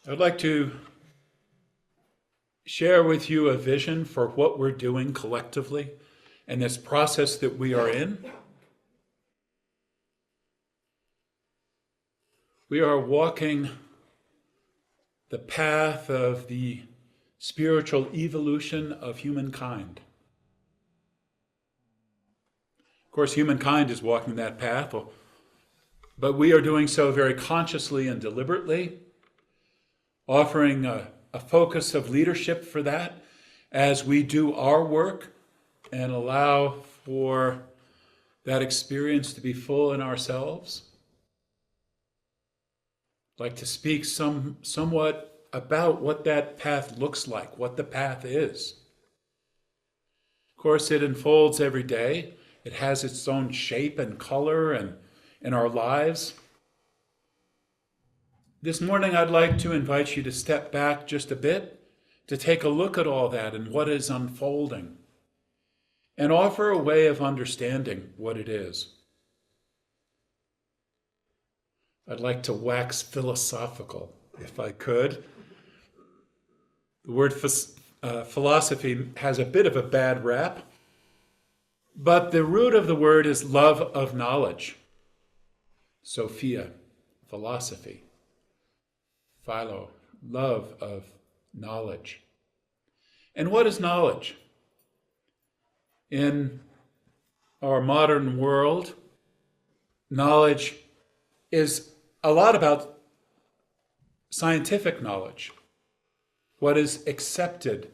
I'd like to share with you a vision for what we're doing collectively and this process that we are in. We are walking the path of the spiritual evolution of humankind. Of course, humankind is walking that path, but we are doing so very consciously and deliberately, offering a focus of leadership for that as we do our work and allow for that experience to be full in ourselves. I'd like to speak somewhat about what that path looks like, what the path is. Of course, it unfolds every day. It has its own shape and color and in our lives. This morning, I'd like to invite you to step back just a bit, to take a look at all that and what is unfolding, and offer a way of understanding what it is. I'd like to wax philosophical, if I could. The word philosophy has a bit of a bad rap, but the root of the word is love of knowledge. Sophia, philosophy. Philo, love of knowledge. And what is knowledge? In our modern world, knowledge is a lot about scientific knowledge, what is accepted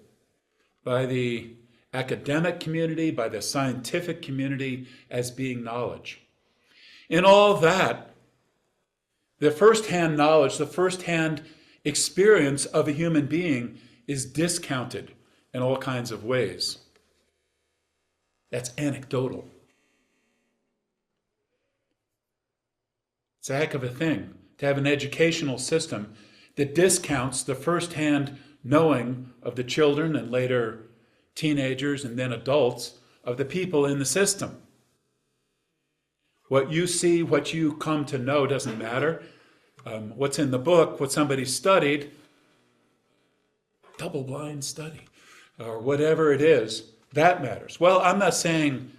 by the academic community, by the scientific community as being knowledge. In all that, the first-hand knowledge, the first-hand experience of a human being is discounted in all kinds of ways. That's anecdotal. It's a heck of a thing to have an educational system that discounts the first-hand knowing of the children and later teenagers and then adults of the people in the system. What you see, what you come to know doesn't matter. What's in the book, what somebody studied, double-blind study, or whatever it is, that matters. Well, I'm not saying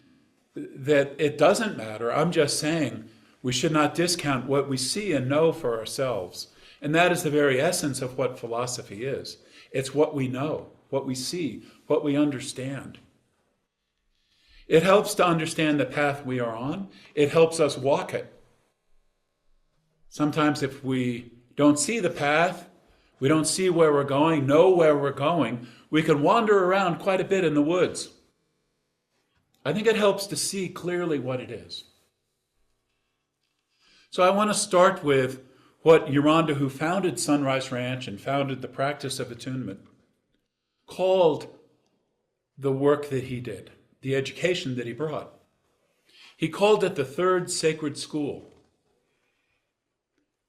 that it doesn't matter. I'm just saying we should not discount what we see and know for ourselves. And that is the very essence of what philosophy is. It's what we know, what we see, what we understand. It helps to understand the path we are on. It helps us walk it. Sometimes if we don't see the path, we don't see where we're going, know where we're going, we can wander around quite a bit in the woods. I think it helps to see clearly what it is. So I want to start with what Uranda, who founded Sunrise Ranch and founded the practice of attunement, called the work that he did, the education that he brought. He called it the Third Sacred School.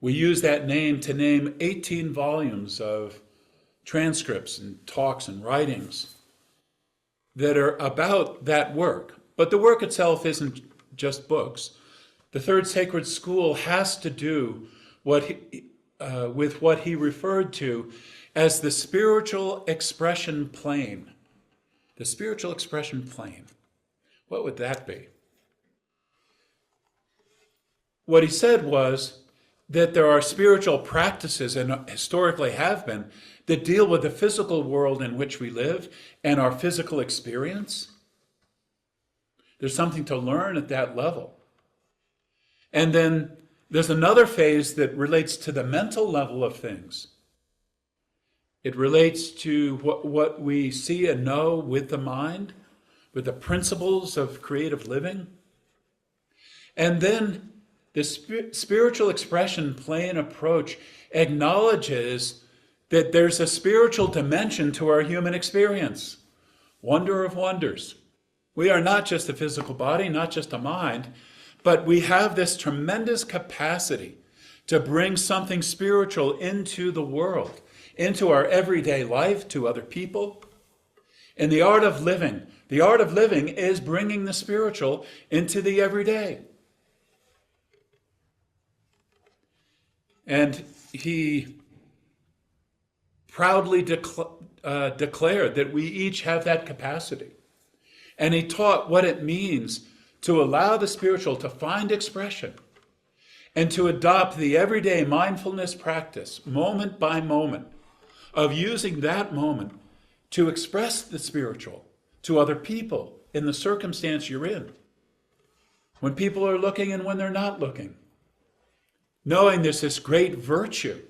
We use that name to name 18 volumes of transcripts and talks and writings that are about that work. But the work itself isn't just books. The Third Sacred School has to do with what he referred to as the spiritual expression plane. The spiritual expression plane. What would that be? What he said was that there are spiritual practices, and historically have been, that deal with the physical world in which we live and our physical experience. There's something to learn at that level. And then there's another phase that relates to the mental level of things. It relates to what we see and know with the mind, with the principles of creative living. And then the spiritual expression plane approach acknowledges that there's a spiritual dimension to our human experience. Wonder of wonders. We are not just a physical body, not just a mind, but we have this tremendous capacity to bring something spiritual into the world, into our everyday life, to other people. And the art of living is bringing the spiritual into the everyday. And he proudly declared that we each have that capacity. And he taught what it means to allow the spiritual to find expression and to adopt the everyday mindfulness practice, moment by moment, of using that moment to express the spiritual to other people in the circumstance you're in. When people are looking and when they're not looking. Knowing there's this great virtue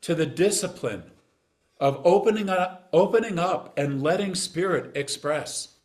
to the discipline of opening up and letting spirit express.